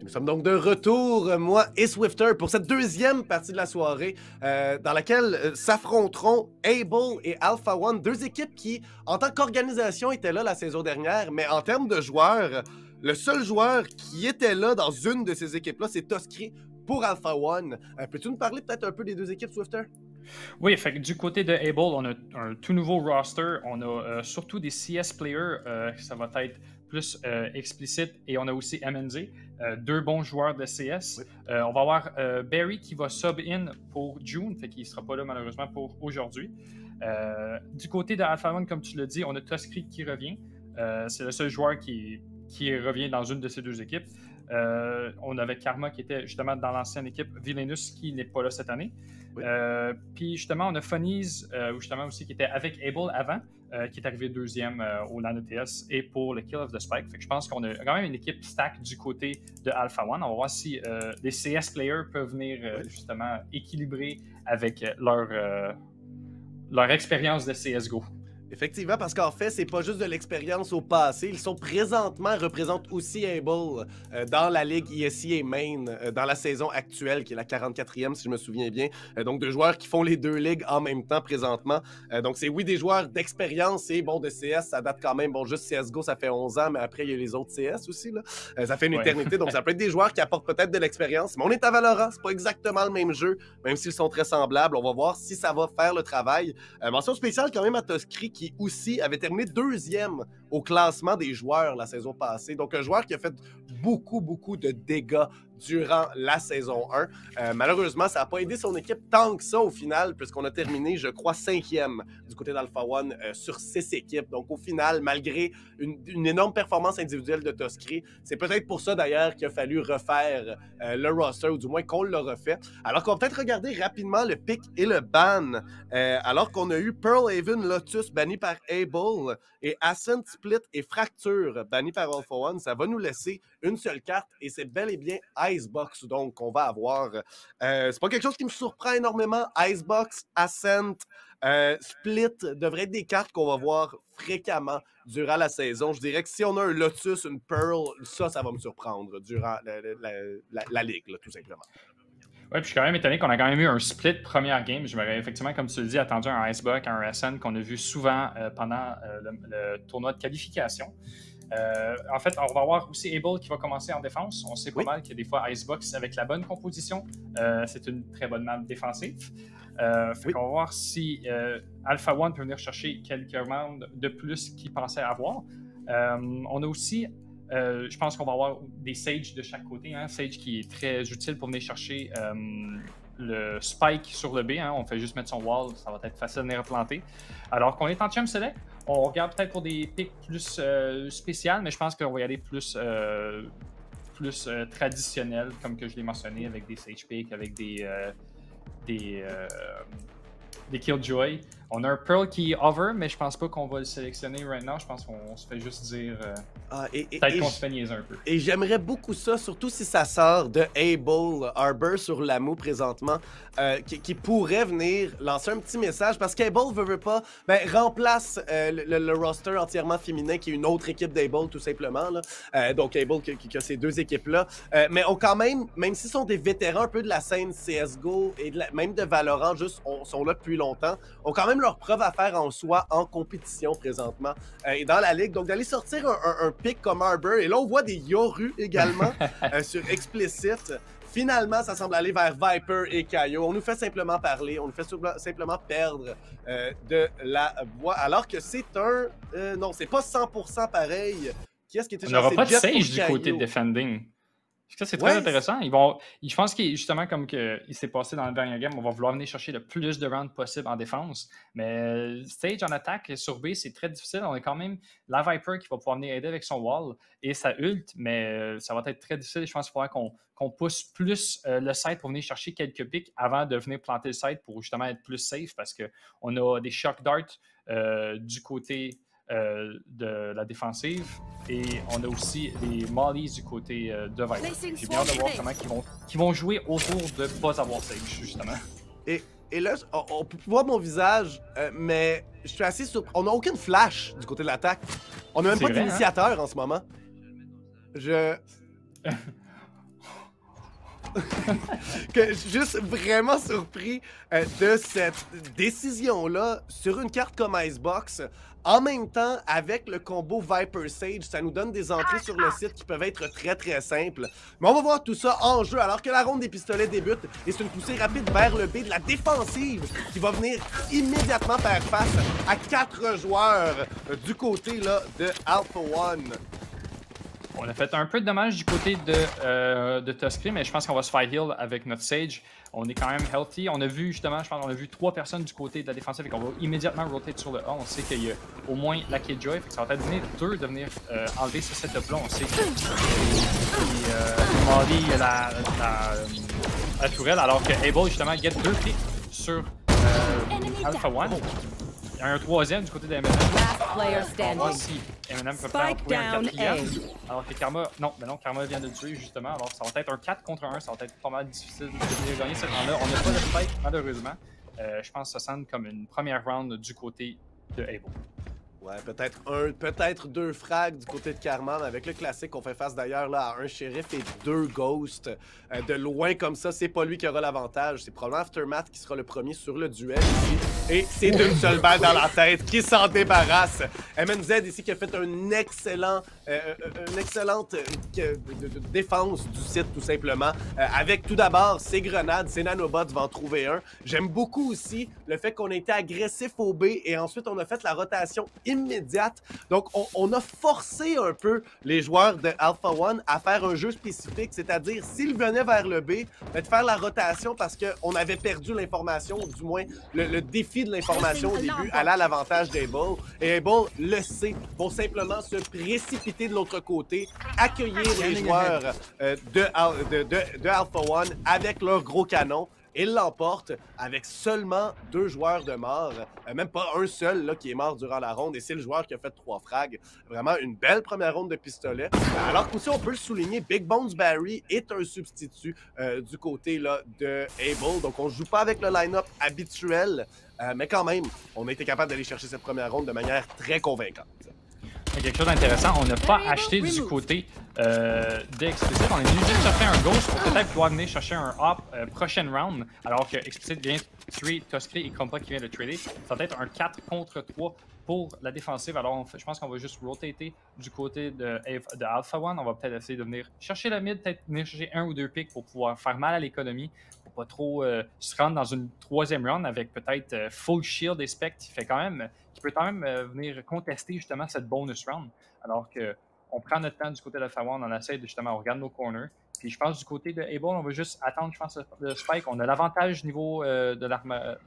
Nous sommes donc de retour, moi et Swifter, pour cette deuxième partie de la soirée, dans laquelle s'affronteront Able et Alpha One, deux équipes qui, en tant qu'organisation, étaient là la saison dernière, mais en termes de joueurs, le seul joueur qui était là dans une de ces équipes-là, c'est Toskri pour Alpha One. Peux-tu nous parler peut-être un peu des deux équipes, Swifter? Oui, fait que du côté de Able, on a un tout nouveau roster. On a surtout des CS players, ça va être plus explicite, et on a aussi MNZ, deux bons joueurs de CS. Oui. On va avoir Barry qui va sub-in pour June, fait qu'il ne sera pas là malheureusement pour aujourd'hui. Du côté de Alpha One, comme tu l'as dit, on a Toskri qui revient. C'est le seul joueur qui revient dans une de ces deux équipes. On avait Karma qui était justement dans l'ancienne équipe, Villainous qui n'est pas là cette année. Oui. Puis justement, on a Funnies, justement aussi qui était avec Able avant, qui est arrivé deuxième au LAN ETS et pour le Kill of the Spike. Fait que je pense qu'on a quand même une équipe stack du côté de Alpha One. On va voir si les CS players peuvent venir justement équilibrer avec leur expérience de CSGO. Effectivement, parce qu'en fait, c'est pas juste de l'expérience au passé. Ils sont présentement, représentent aussi Able dans la Ligue ESEA Main, dans la saison actuelle, qui est la 44e, si je me souviens bien. Donc, deux joueurs qui font les deux ligues en même temps présentement. Donc, c'est oui, des joueurs d'expérience et bon, de CS, ça date quand même, bon, juste CSGO, ça fait 11 ans, mais après, il y a les autres CS aussi, là. Ça fait une éternité, donc ça peut être des joueurs qui apportent peut-être de l'expérience. Mais on est à Valorant, c'est pas exactement le même jeu, même s'ils sont très semblables. On va voir si ça va faire le travail. Mention spéciale quand même à Toskri, qui aussi avait terminé deuxième au classement des joueurs la saison passée. Donc, un joueur qui a fait beaucoup de dégâts durant la saison 1. Malheureusement, ça n'a pas aidé son équipe tant que ça au final, puisqu'on a terminé, je crois, 5e du côté d'Alpha One sur 6 équipes. Donc, au final, malgré une énorme performance individuelle de Toskri, c'est peut-être pour ça d'ailleurs qu'il a fallu refaire le roster, ou du moins qu'on l'a refait. Alors qu'on va peut-être regarder rapidement le pick et le ban, alors qu'on a eu Pearl Haven Lotus banni par Able et Ascent, Split et Fracture banni par Alpha One. Ça va nous laisser une seule carte et c'est bel et bien Icebox, donc qu'on va avoir. C'est pas quelque chose qui me surprend énormément. Icebox, Ascent, Split devraient être des cartes qu'on va voir fréquemment durant la saison. Je dirais que si on a un Lotus, une Pearl, ça va me surprendre durant la ligue, là, tout simplement. Oui, puis je suis quand même étonné qu'on a quand même eu un split première game. Je m'aurais effectivement, comme tu le dis, attendu un Icebox, un SN qu'on a vu souvent pendant le tournoi de qualification. En fait, on va avoir aussi Able qui va commencer en défense. On sait pas mal que des fois, Icebox, avec la bonne composition, c'est une très bonne map défensive. Fait qu'on va voir si Alpha One peut venir chercher quelques rounds de plus qu'il pensait avoir. On a aussi, je pense qu'on va avoir des Sage de chaque côté. Hein? Sage qui est très utile pour venir chercher le spike sur le B. Hein? On fait juste mettre son wall, ça va être facile de venir replanter. Alors qu'on est en champ select, on regarde peut-être pour des picks plus spéciales, mais je pense qu'on va y aller plus traditionnels, comme que je l'ai mentionné, avec des Sage picks, avec des Killjoy. On a un Pearl qui est over, mais je pense pas qu'on va le sélectionner right now. Je pense qu'on se fait juste dire peut-être qu'on se fait niaiser un peu. Et j'aimerais beaucoup ça, surtout si ça sort de Able Arbor sur l'AMO présentement, qui pourrait venir lancer un petit message, parce qu'Able veut pas, remplace le roster entièrement féminin qui est une autre équipe d'Able tout simplement. Là. Donc Able qui a ces deux équipes-là. Mais ont quand même s'ils sont des vétérans un peu de la scène CSGO et même de Valorant, juste sont là depuis longtemps, ont quand même leur preuve à faire en soi en compétition présentement et dans la ligue. Donc d'aller sortir un pick comme Arbor, et là on voit des Yoru également sur Explicit. Finalement, ça semble aller vers Viper et Kayo. On nous fait simplement parler, on nous fait simplement perdre de la voix, alors que c'est non, c'est pas 100% pareil. Qui est-ce qui était On n'aura pas de Sage du côté de Defending. Ça, c'est très intéressant. Je pense que justement, comme il s'est passé dans le dernier game, on va vouloir venir chercher le plus de rounds possible en défense. Mais Sage en attaque sur B, c'est très difficile. On a quand même la Viper qui va pouvoir venir aider avec son wall et sa ult, mais ça va être très difficile. Je pense qu'il faudra qu'on pousse plus le site pour venir chercher quelques picks avant de venir planter le site pour justement être plus safe, parce qu'on a des shock darts du côté de la défensive, et on a aussi les mollies du côté de Viper. J'ai bien hâte de voir comment ils vont jouer autour de ne pas avoir Sage, justement. Et là, on peut voir mon visage, mais je suis assez surpris. On n'a aucune flash du côté de l'attaque. On n'a même pas d'initiateur en ce moment. que je suis juste vraiment surpris de cette décision-là sur une carte comme Icebox. En même temps, avec le combo Viper Sage, ça nous donne des entrées sur le site qui peuvent être très très simples. Mais on va voir tout ça en jeu alors que la ronde des pistolets débute et c'est une poussée rapide vers le B de la défensive qui va venir immédiatement faire face à 4 joueurs du côté là, de Alpha One. On a fait un peu de dommages du côté de Tuskry, mais je pense qu'on va se faire heal avec notre Sage. On est quand même healthy. On a vu justement, je pense qu'on a vu 3 personnes du côté de la défensive et qu'on va immédiatement rotate sur le A. On sait qu'il y a au moins la Killjoy, fait que ça va peut-être venir 2 de venir enlever ce setup-là. On sait que Molly la tourelle, alors que Able justement get 2 picks sur Alpha One. Il y a un troisième du côté de M&M. On va voir si M&M peut faire trouver un quatrième. Alors que Karma... Non, mais non, Karma vient de le tuer justement. Alors ça va être un 4 contre 1. Ça va être pas mal difficile de venir gagner cette round-là. On n'a pas de spike malheureusement. Je pense que ça sonne comme une première round du côté de Able. Ouais, peut-être 2 frags du côté de Karma, mais avec le classique, on fait face d'ailleurs là à un shérif et 2 ghosts. De loin comme ça, c'est pas lui qui aura l'avantage. C'est probablement Aftermath qui sera le premier sur le duel ici. Et c'est d'une seule balle dans la tête qui s'en débarrasse. MNZ ici qui a fait une excellente défense du site tout simplement. Avec tout d'abord ses grenades, ses nanobots va en trouver un. J'aime beaucoup aussi le fait qu'on ait été agressif au B et ensuite on a fait la rotation immédiate. Donc, on a forcé un peu les joueurs de Alpha One à faire un jeu spécifique, c'est-à-dire s'ils venaient vers le B, de faire la rotation parce qu'on avait perdu l'information, ou du moins le défi de l'information au début allait à l'avantage d'Able. Et Able le sait, vont simplement se précipiter de l'autre côté, accueillir les joueurs de Alpha One avec leurs gros canons. Il l'emporte avec seulement 2 joueurs de mort, même pas un seul là, qui est mort durant la ronde, et c'est le joueur qui a fait 3 frags. Vraiment une belle première ronde de pistolet. Alors qu'aussi, on peut le souligner, Big Bones Barry est un substitut du côté là, de Able. Donc on ne joue pas avec le line-up habituel, mais quand même, on a été capable d'aller chercher cette première ronde de manière très convaincante. Il y a quelque chose d'intéressant, on n'a pas acheté du côté d'Explicit. On est venu juste chercher un Ghost pour peut-être pouvoir venir chercher un Hop prochaine round, alors que Explicit vient tuer Tuskry et Krumpa qui vient de trader. Ça va être un 4 contre 3 pour la défensive. Alors je pense qu'on va juste rotater du côté de Alpha One. On va peut-être essayer de venir chercher la mid, peut-être venir chercher 1 ou 2 picks pour pouvoir faire mal à l'économie, pour pas trop se rendre dans une 3e round avec peut-être full shield et spect qui peut quand même venir contester justement cette bonus round. Alors que on prend notre temps du côté de Alpha One, on essaie de justement, on regarde nos corners. Puis je pense du côté de Able, on va juste attendre, je pense, le spike. On a l'avantage niveau de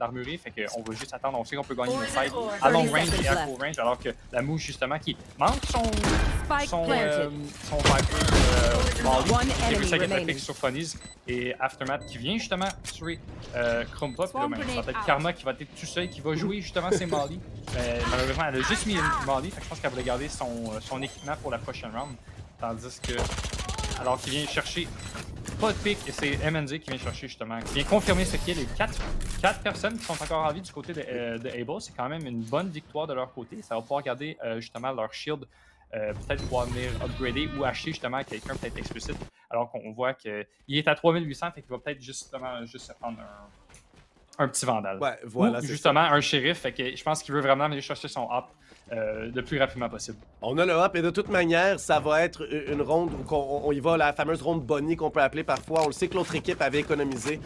l'armurerie, fait qu'on va juste attendre. On sait qu'on peut gagner nos fights à long range et à court range, alors que la mouche, justement, qui manque son Viper Molly, qui a réussi à get pick sur Funnies, et Aftermath qui vient justement tuer Krumpa. Puis là, ça va être Karma qui va être tout seul, qui va jouer justement ses Molly. Malheureusement, elle a juste mis une Molly, fait que je pense qu'elle voulait garder son équipement pour la prochaine round. Tandis que, alors qu'il vient chercher pas de pick, et c'est MNZ qui vient chercher justement, qui vient confirmer ce kill. Les 4 personnes qui sont encore en vie du côté de Able, c'est quand même une bonne victoire de leur côté. Ça va pouvoir garder justement leur shield, peut-être pouvoir venir upgrader ou acheter justement quelqu'un peut-être explicite. Alors qu'on voit qu'il est à 3800, fait qu'il va peut-être justement juste prendre un petit vandal. Ouais, voilà, ou justement un shérif, fait que je pense qu'il veut vraiment aller chercher son hop le plus rapidement possible. On a le hop et de toute manière, ça va être une ronde où on y va, la fameuse ronde Bonnie qu'on peut appeler parfois. On le sait que l'autre équipe avait économisé,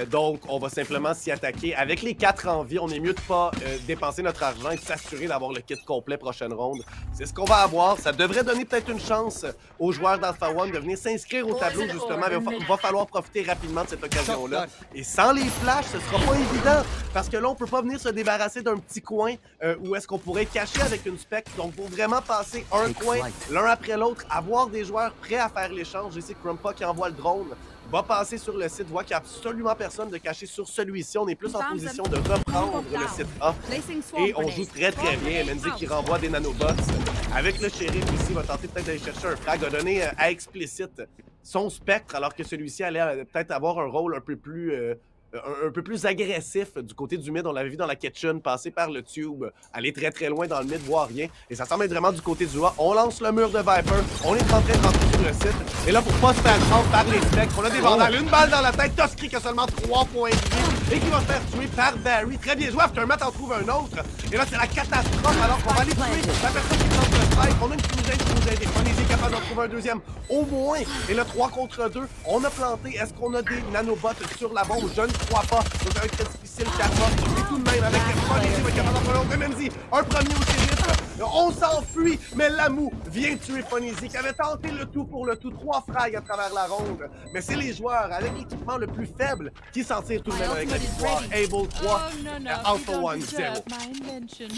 donc on va simplement s'y attaquer. Avec les 4 en vie, on est mieux de pas dépenser notre argent et de s'assurer d'avoir le kit complet prochaine ronde. C'est ce qu'on va avoir. Ça devrait donner peut-être une chance aux joueurs d'Alpha One de venir s'inscrire au tableau justement, mais il va falloir profiter rapidement de cette occasion-là. Et sans les flashs, ce sera pas évident, parce que là, on peut pas venir se débarrasser d'un petit coin où est-ce qu'on pourrait cacher avec une spec. Donc, pour vraiment passer un coin l'un après l'autre, avoir des joueurs prêts à faire l'échange. Je sais que Krumpa qui envoie le drone va passer sur le site, voit qu'il n'y a absolument personne de caché sur celui-ci. On est plus en position de reprendre le site A. Et on joue très très bien. MNZ qui renvoie des nanobots. Avec le shérif ici, va tenter peut-être d'aller chercher un frag, a donné à Explicit son spectre, alors que celui-ci allait peut-être avoir un rôle un peu plus un peu plus agressif du côté du mid. On l'avait vu dans la kitchen, passer par le tube, aller très très loin dans le mid, voir rien. Et ça semble être vraiment du côté du A. On lance le mur de Viper, on est en train de rentrer sur le site. Et là, pour pas se faire prendre par les specs, on a des vandales, une balle dans la tête, Toskri qui a seulement 3 points de vie et qui va se faire tuer par Barry. Très bien joué, Aftermath en trouve un autre. Et là, c'est la catastrophe alors qu'on va aller tuer la personne qui tente le spike. On a une fusée qui nous aide. On est capable d'en trouver un deuxième au moins. Et là, 3 contre 2, on a planté. Est-ce qu'on a des nanobots sur la bombe? Je ne crois pas. Donc, avec très difficile, Karma. Et tout de même, avec Fonzie, va être capable d'en trouver un autre. MMZ, un premier au shérif. On s'enfuit, mais Lamou vient tuer Fonzie, qui avait tenté le tout pour le tout. 3 frags à travers la ronde. Mais c'est les joueurs avec l'équipement le plus faible qui s'en tirent tout de même avec la victoire. Able 3, Alpha One 0.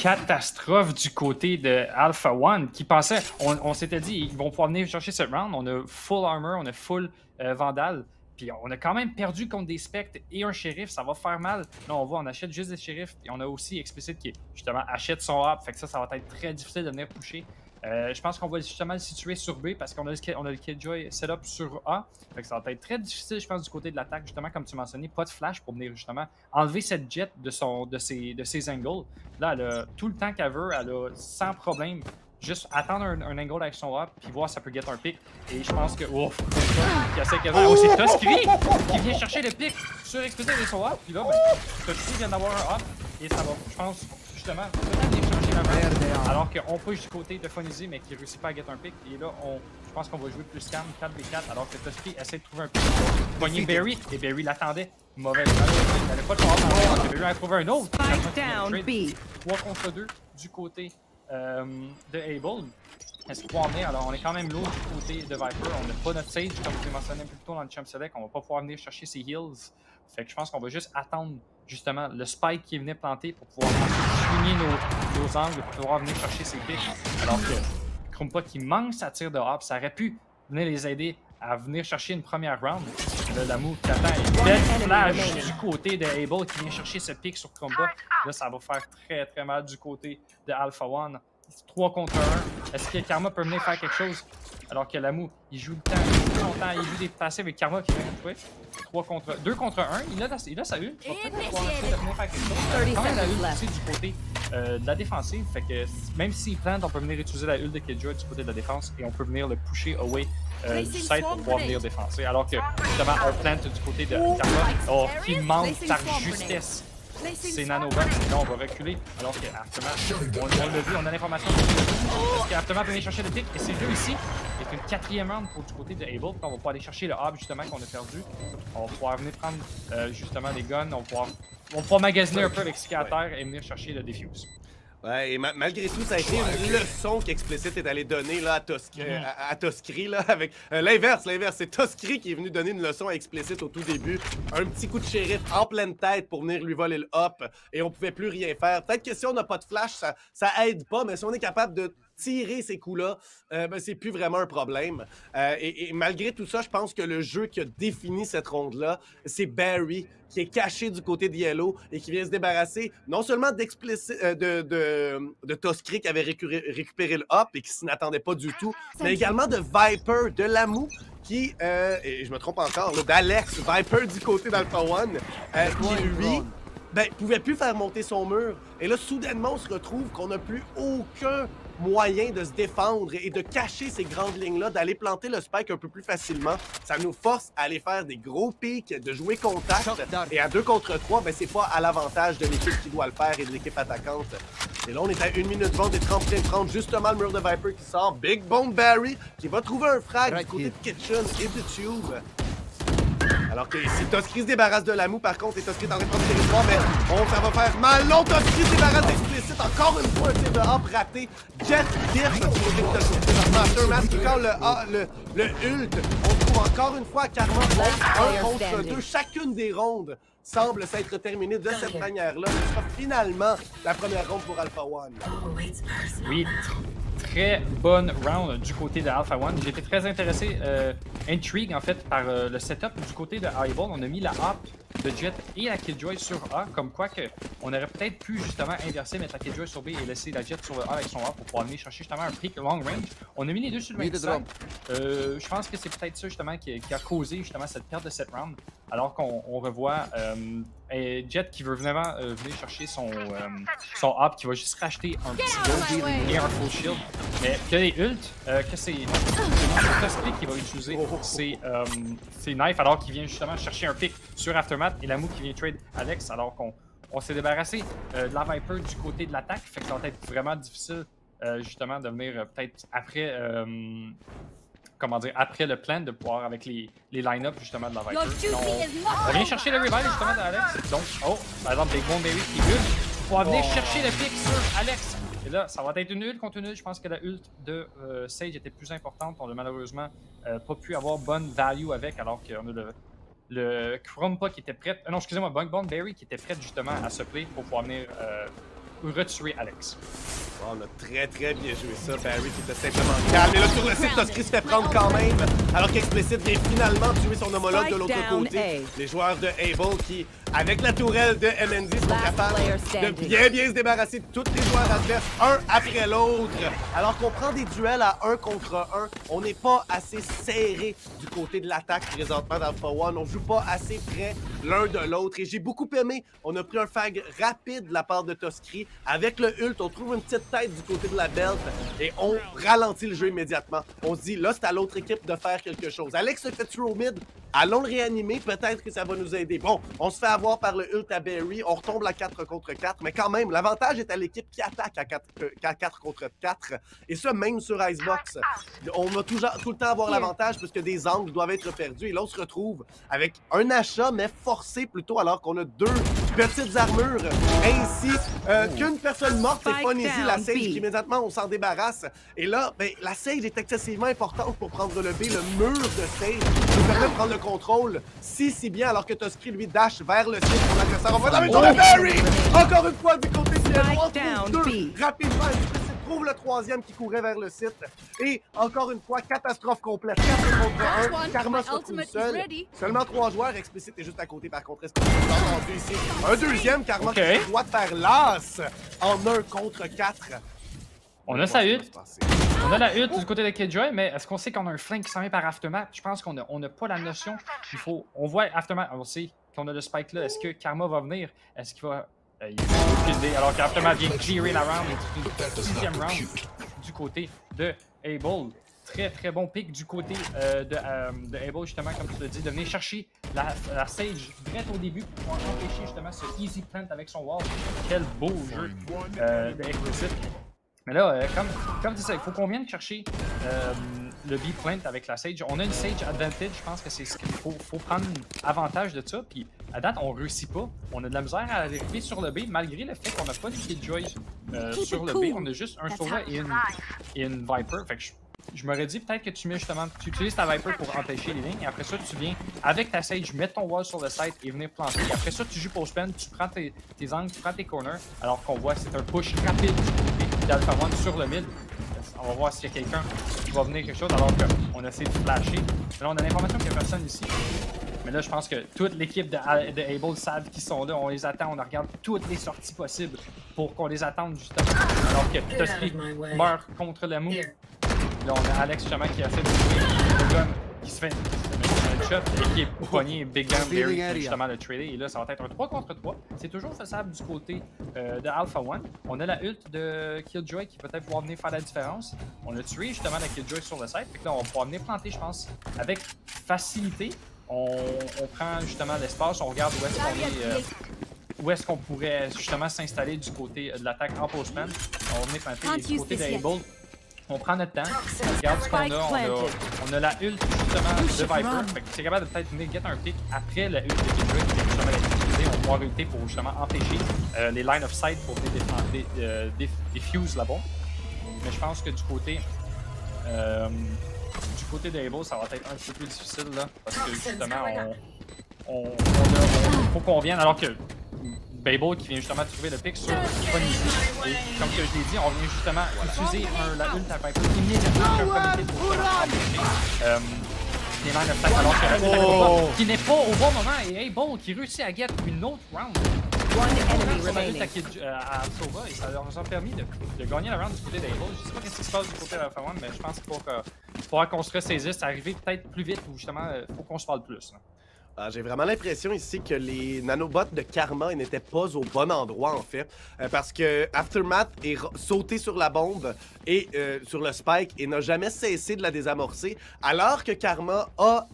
Catastrophe du côté de Alpha One qui pensait, on s'était dit, ils vont pouvoir venir chercher cette round. On a full armor, on a full vandal. Puis on a quand même perdu contre des spectres et un shérif, ça va faire mal. Là, on voit, on achète juste des shérifs. Et on a aussi Explicit qui, justement, achète son up. Fait que ça va être très difficile de venir pusher. Je pense qu'on va justement le situer sur B parce qu'on a le Killjoy setup sur A. Fait que ça va être très difficile, je pense, du côté de l'attaque. Justement, comme tu mentionnais, pas de flash pour venir justement enlever cette jet de ses angles. Là, elle a tout le temps qu'elle veut, elle a sans problème. Juste attendre un angle avec son up, puis voir si ça peut get un pick. Et je pense que. Ouf! C'est Toskri qui vient chercher le pick sur Explicit et son up. Puis là, ben, Toskri vient d'avoir un up. Et ça va, je pense, justement, peut-être venir chercher la main. Alors qu'on push du côté de Fonzie, mais qui ne réussit pas à get un pick. Et là, je pense qu'on va jouer plus calme, 4v4, alors que Toskri essaie de trouver un pick. Pogner Barry, et Barry l'attendait. Mauvaise. Il n'avait pas de chance en alors que Barry a trouvé un autre. 3 contre 2 du côté de Able. Est-ce qu'on en est? Alors, on est quand même lourd du côté de Viper. On n'a pas notre sage, comme je l'ai mentionné plus tôt dans le Champ Select. On va pas pouvoir venir chercher ses heals. Fait que je pense qu'on va juste attendre, justement, le spike qui venait planter pour pouvoir swinguer nos angles, pour pouvoir venir chercher ses picks. Alors que Krumpa qui manque sa tire de hop, ça aurait pu venir les aider à venir chercher une première round. Lamou qui attend une belle flash du côté de Able qui vient chercher ce pick sur Krumpa. Là, ça va faire très très mal du côté de Alpha One. 3 contre 1. Est-ce que Karma peut venir faire quelque chose? Alors que Lamou, il joue le temps, il joue longtemps, il joue des passifs avec Karma qui vient de jouer. 2 contre 1. Il a sa ult. Il va peut-être pouvoir essayer de venir faire quelque chose. Il a quand même la ult aussi du côté de la défensive. Fait que même s'il plante, on peut venir utiliser la ult de Killjoy du côté de la défense et on peut venir le pusher away du site pour pouvoir venir défenser. Alors que justement, on plante du côté de Karma qui manque par justesse. C'est nanobots, et là on va reculer, alors qu'Aftermath, on l'a vu, on a l'information. Est-ce qu'Aftermath va venir chercher le pick? Et c'est réussi. C'est une 4e round pour du côté de Able. On va pouvoir aller chercher le hub justement qu'on a perdu. On va pouvoir venir prendre justement des guns. On va pouvoir magasiner un peu avec ce qu'il y a à terre et venir chercher le defuse. Ouais, et malgré tout, ça a été une leçon qu'Explicit est allé donner là, à Toskri, là, avec l'inverse, c'est Toskri qui est venu donner une leçon à Explicit au tout début. Un petit coup de shérif en pleine tête pour venir lui voler le hop, et on pouvait plus rien faire. Peut-être que si on n'a pas de flash, ça aide pas, mais si on est capable de tirer ces coups-là, ben, c'est plus vraiment un problème. Et malgré tout ça, je pense que le jeu qui a défini cette ronde-là, c'est Barry, qui est caché du côté de Yellow et qui vient se débarrasser non seulement de Toskri qui avait récupéré le hop et qui s'y n'attendait pas du tout, mais également de Viper, de Lamou, qui, et je me trompe encore, d'Alex, Viper du côté d'Alpha One, qui lui, ben, pouvait plus faire monter son mur. Et là, soudainement, on se retrouve qu'on n'a plus aucun moyen de se défendre et de cacher ces grandes lignes-là, d'aller planter le spike un peu plus facilement. Ça nous force à aller faire des gros pics, de jouer contact. Et à 2 contre 3, ben, c'est pas à l'avantage de l'équipe qui doit le faire et de l'équipe attaquante. Et là, on est à 1 minute 20 des 30 justement le mur de Viper qui sort. Big Bone Barry qui va trouver un frag du côté de Kitchen et de Tube. Alors que ici, Toskri se débarrasse de Lamou, par contre, et Toskri est en train de prendre le territoire, mais ça va faire mal. Non, Toskri se débarrasse d'Explicit. Encore une fois, un tir de hop raté. Jet diff du côté de Toskri. Aftermath qui colle le ult. On trouve encore une fois Karma 1 contre 2. Chacune des rondes semble s'être terminée de cette manière-là. Ce sera finalement la première ronde pour Alpha One. Oui, très bonne round du côté de Alpha One. J'ai été très intéressé, intrigue en fait, par le setup du côté de Eyeball. On a mis la hop de Jet et la Killjoy sur A, comme quoi que on aurait peut-être pu justement inverser, mettre la Killjoy sur B et laisser la Jet sur le A avec son A pour pouvoir venir chercher justement un pick long range. On a mis les deux sur le même side. Je pense que c'est peut-être ça justement qui a causé justement cette perte de cette round. alors qu'on revoit Jet qui veut vraiment venir chercher son up, qui va juste racheter un petit gold et un full shield. Mais que les ults, que c'est Toski qui va utiliser c'est Knife, alors qu'il vient justement chercher un pick sur Aftermath, et Lamu qui vient trade Alex, alors qu'on s'est débarrassé de la Viper du côté de l'attaque. Fait que ça va être vraiment difficile justement de venir peut-être après... comment dire, après le plan, de pouvoir avec les line-up justement de la Viper. On vient chercher le revive justement d'Alex. Donc, par exemple, Big Bone Berry qui ult. Pour venir chercher le pick sur Alex. Et là, ça va être une ult contre une ult. Je pense que la ult de Sage était plus importante. On n'a malheureusement pas pu avoir bonne value avec, alors qu'on a le Krumpa qui était prêt. Non, excusez-moi, Big Bone Berry qui était prêt justement à se play pour pouvoir venir retuer Alex. Oh, on a très bien joué ça. Barry qui était simplement calme. Et là, sur le site, Toski se fait prendre quand même. Alors qu'Explicit vient finalement tuer son homologue de l'autre côté. Les joueurs de Able qui, avec la tourelle de MNZ, sont capables de bien se débarrasser de tous les joueurs adverses, un après l'autre. Alors qu'on prend des duels à 1 contre 1, on n'est pas assez serré du côté de l'attaque présentement d'Alpha One. On joue pas assez près l'un de l'autre. Et j'ai beaucoup aimé. On a pris un fag rapide de la part de Toski. Avec le ult, on trouve une petite tête du côté de la belt et on ralentit le jeu immédiatement. On se dit, là, c'est à l'autre équipe de faire quelque chose. Alex se fait throw mid. Allons le réanimer, peut-être que ça va nous aider. Bon, on se fait avoir par le ult à Barry, on retombe à 4 contre 4, mais quand même, l'avantage est à l'équipe qui attaque à 4 contre 4. Et ça, même sur Icebox. On va tout le temps avoir l'avantage puisque des angles doivent être perdus. Et là, on se retrouve avec un achat, mais forcé plutôt, alors qu'on a 2 petites armures, ainsi qu'une personne morte. C'est pas Nizzy, la Sage, qui immédiatement, on s'en débarrasse. Et là, ben, la Sage est excessivement importante pour prendre le B. Le mur de Sage nous permet de prendre le contrôle si bien, alors que Toski, lui, dash vers le site pour l'adversaire. On va dans le Barry! Encore une fois, du côté de Yellow, on trouve 2 rapidement. Trouve le 3e qui courait vers le site. Et encore une fois, catastrophe complète. 4 contre 1. Karma se retrouve seul. Seulement 3 joueurs. Explicit est juste à côté, par contre. Est-ce qu'on peut entendu ici? Un deuxième Karma qui doit faire l'as en 1 contre 4. On a sa ult. On a la ult du côté de Killjoy, mais est-ce qu'on sait qu'on a un flank qui s'en vient par Aftermath? Je pense qu'on n'a pas la notion. On voit Aftermath, on sait qu'on a le spike là. Est-ce que Karma va venir? Est-ce qu'il va... il n'y a aucune idée. Alors qu'Aftermath vient clearer la round. C'est une 6e round du côté de Able. Très bon pick du côté de Able, justement, comme tu l'as dit, de venir chercher la Sage direct au début pour pouvoir empêcher justement ce easy plant avec son wall. Quel beau jeu de Explicit. Mais là, comme tu sais, il faut qu'on vienne chercher le B-plant avec la Sage. On a une Sage advantage, je pense que c'est ce qu'il faut prendre avantage de ça. Puis à date, on réussit pas. On a de la misère à arriver sur le B, malgré le fait qu'on n'a pas de Killjoy sur le B. On a juste un Sova et une Viper. Fait que je m'aurais dit peut-être que tu utilises ta Viper pour empêcher les lignes. Et après ça, tu viens avec ta Sage, mettre ton wall sur le site et venir planter. Et après ça, tu joues post-pen, tu prends tes angles, tu prends tes corners. Alors qu'on voit c'est un push rapide du côté d'Alpha One sur le mid. On va voir s'il y a quelqu'un qui va venir quelque chose alors qu'on essaie de flasher. Mais là, on a l'information qu'il n'y a personne ici. Mais là, je pense que toute l'équipe de Able savent qu'ils sont là. On les attend, on regarde toutes les sorties possibles pour qu'on les attende justement. Alors que Toski meurt contre le mou. Là, on a Alex justement qui essaie de jouer le gun qui se fait un shot et qui est pogné Big Gun Berry pour justement le trader. Et là, ça va être un 3 contre 3. C'est toujours faisable du côté de Alpha One. On a la ult de Killjoy qui peut-être pouvoir venir faire la différence. On a tué justement la Killjoy sur le site. Fait que là, on va pouvoir venir planter, je pense, avec facilité. On prend justement l'espace, on regarde où est-ce qu'on pourrait justement s'installer du côté de l'attaque en post-man. On va venir planter du côté d'Able. On prend notre temps, on regarde ce qu'on a. On a la ult justement de Viper. Fait que c'est capable de peut-être venir get un pick après la ult de Killjoy qui vient justement d'être utilisée. On va pouvoir ulter pour justement empêcher les line of sight pour venir défuse là-bas. Mais je pense que du côté d'Able, ça va être un petit peu plus difficile là. Parce que justement, faut qu'on vienne alors que Babel qui vient justement de trouver le pick sur Ponyzy. Et comme que je l'ai dit, on vient justement utiliser la ult à Viper immédiatement sur un comité pour empêcher les line of sight alors que qui n'est pas au bon moment et Able qui réussit à get une autre round. À Sova et ça leur a permis de gagner la round du côté d'Able. Je sais pas ce qui se passe du côté de Alpha One, mais je pense qu'il faudra qu'on se ressaisisse, arriver peut-être plus vite ou justement, il faut qu'on se parle plus. Là. J'ai vraiment l'impression ici que les nanobots de Karma n'étaient pas au bon endroit, en fait. Parce que Aftermath est sauté sur la bombe et sur le spike et n'a jamais cessé de la désamorcer. Alors que Karma a,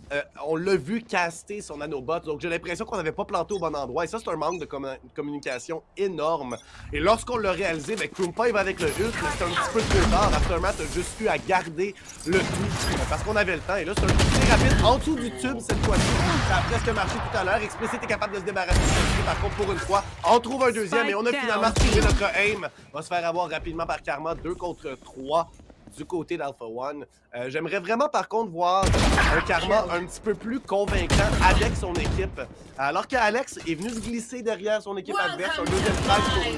on l'a vu caster son nanobot. Donc j'ai l'impression qu'on n'avait pas planté au bon endroit. Et ça, c'est un manque de communication énorme. Et lorsqu'on l'a réalisé, ben, Krumpa, il va avec le ult, mais c'est un petit peu trop tard. Aftermath a juste eu à garder le tout parce qu'on avait le temps. Et là, c'est un petit rapide en dessous du tube cette fois-ci. Ça a presque marché tout à l'heure. Explicit est capable de se débarrasser de celui-ci. Par contre, pour une fois, on trouve un deuxième et on a finalement trouvé notre aim. On va se faire avoir rapidement par Karma, 2 contre 3 du côté d'Alpha One. J'aimerais vraiment, par contre, voir un Karma un petit peu plus convaincant avec son équipe. Alors qu'Alex est venu se glisser derrière son équipe adverse, un deuxième frag pour lui,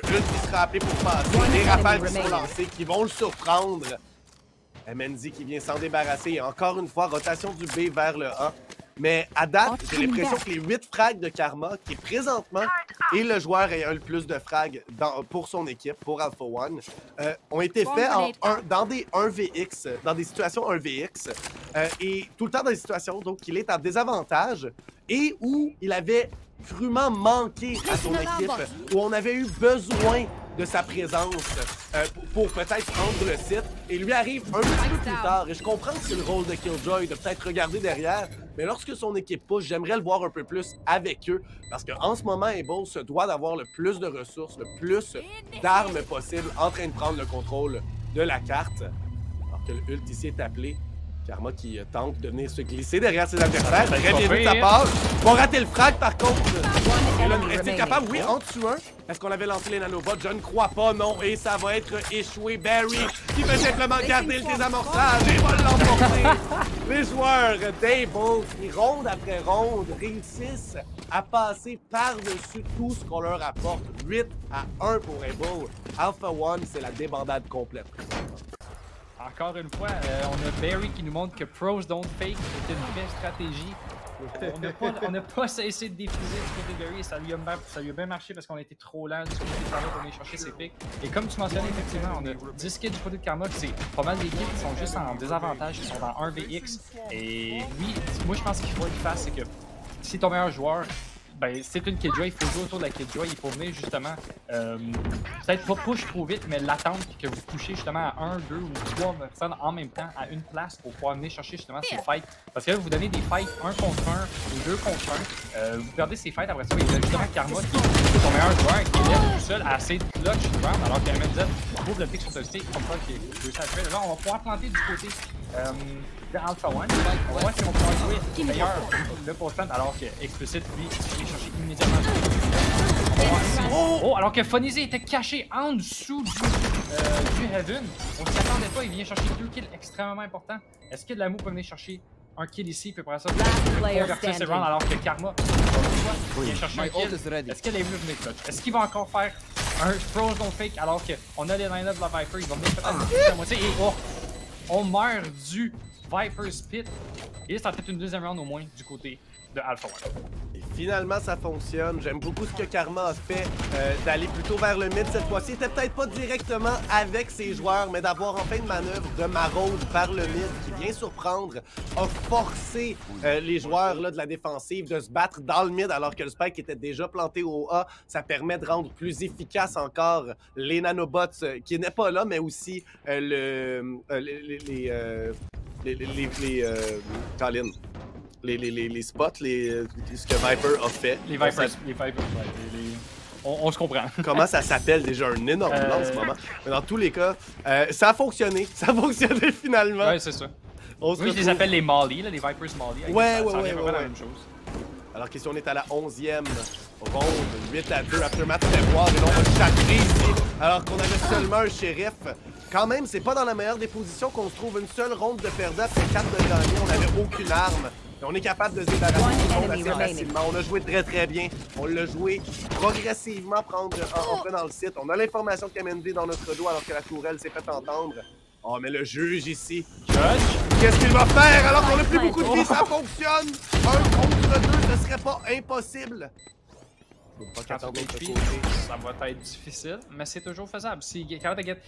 un ult qui sera appelé pour passer, des rafales qui sont lancées, qui vont le surprendre. Mendy qui vient s'en débarrasser. Et encore une fois, rotation du B vers le A. Mais à date, j'ai l'impression que les 8 frags de Karma, qui est présentement est le joueur ayant le plus de frags pour son équipe, pour Alpha One, ont été faits dans des 1vx, dans des situations 1vx, et tout le temps dans des situations donc il est en désavantage et où il avait crûment manqué à son équipe, où on avait eu besoin de sa présence pour peut-être prendre le site. Et lui arrive un petit peu plus tard. Et je comprends que c'est le rôle de Killjoy de peut-être regarder derrière, mais lorsque son équipe pousse, j'aimerais le voir un peu plus avec eux. Parce qu'en ce moment, Able se doit d'avoir le plus de ressources, le plus d'armes possible en train de prendre le contrôle de la carte. Alors que le ult ici est appelé. Karma qui tente de venir se glisser derrière ses adversaires. Très bien vu de sa part. Va rater le frag par contre. Et là, est-il capable? Oui, en dessous un. Est-ce qu'on avait lancé les nanobots? Je ne crois pas, non. Et ça va être échoué. Barry qui peut simplement garder le désamorçage et va l'emporter. Les joueurs d'Able qui, ronde après ronde, réussissent à passer par-dessus tout ce qu'on leur apporte. 8-1 pour Able. Alpha One, c'est la débandade complète. Encore une fois, on a Barry qui nous montre que Pros Don't Fake est une vraie stratégie. On n'a pas cessé de diffuser du côté de Barry et ça lui a bien marché parce qu'on a été trop lent du côté de Karma pour aller chercher ses pics. Et comme tu mentionnais, effectivement, on a 10 kills du côté de Karma, c'est pas mal d'équipes qui sont juste en désavantage, qui sont dans 1vx. Et oui, moi je pense qu'il faut qu'il fasse, c'est que si ton meilleur joueur, ben, c'est une Killjoy, il faut jouer autour de la Killjoy, il faut venir justement, peut-être pas push trop vite, mais l'attendre que vous pushez justement à 1, 2 ou 3 personnes en même temps à une place pour pouvoir venir chercher justement ces fights. Parce que là, vous donnez des fights 1 contre 1 ou 2 contre 1, vous perdez ces fights, après ça, il y a justement Karma qui est ton meilleur joueur qui est là tout seul à essayer de clutch du round, alors que MNZ trouve le pick sur ce stick comme ça qui est réussi à le faire. Là, on va pouvoir planter du côté de Alpha One. On va voir si on peut jouer meilleur le post alors que Explicit, lui, il chercher immédiatement. Oh, alors que Fonizé était caché en dessous du Heaven. On s'y attendait pas, il vient chercher 2 kills extrêmement importants. Est-ce que Lamu peut venir chercher un kill ici, puis après ça, convertir ses rounds alors que Karma vient chercher un kill? Est-ce qu'elle est venue venir clutch? Est-ce qu'il va encore faire un Pros Don't Fake alors qu'on a les line-up de la Viper? Il va venir peut-être la moitié et on meurt du Viper's Pit. Et ça a fait une deuxième round au moins du côté de Alpha One. Et finalement, ça fonctionne. J'aime beaucoup ce que Karma a fait d'aller plutôt vers le mid cette fois-ci. C'était peut-être pas directement avec ses joueurs, mais d'avoir en fin de manœuvre de maraude vers le mid qui vient surprendre, a forcé les joueurs là, de la défensive de se battre dans le mid alors que le spike était déjà planté au A. Ça permet de rendre plus efficace encore les nanobots qui n'est pas là, mais aussi Colin. Les spots, ce que Viper a fait. Les Vipers, on se comprend. Comment ça s'appelle déjà? Un énorme nom en ce moment. Mais dans tous les cas, ça a fonctionné. Ça a fonctionné finalement. Ouais, c'est ça. Oui, je les appelle les Molly, là, les Vipers Molly. Ouais. la même chose. Alors qu'ici, on est à la 11e ronde, 8-2. Aftermath fait voir, et là, on va chacrer ici. Alors qu'on avait seulement un shérif. Quand même, c'est pas dans la meilleure des positions qu'on se trouve une seule ronde de perdre après 4 de gagner. On n'avait aucune arme. Et on est capable de se débarrasser du monde assez facilement. On a joué très bien. On l'a joué progressivement en prenant le site. On a l'information de KMND dans notre dos alors que la tourelle s'est fait entendre. Oh, mais le juge ici. Qu'est-ce qu'il va faire alors qu'on n'a plus beaucoup de vie? Ça fonctionne! 1 contre 2, ce serait pas impossible. Faut pas Quand qu'attendre tu de l'autre HP, côté. ça va être difficile, mais c'est toujours faisable. Il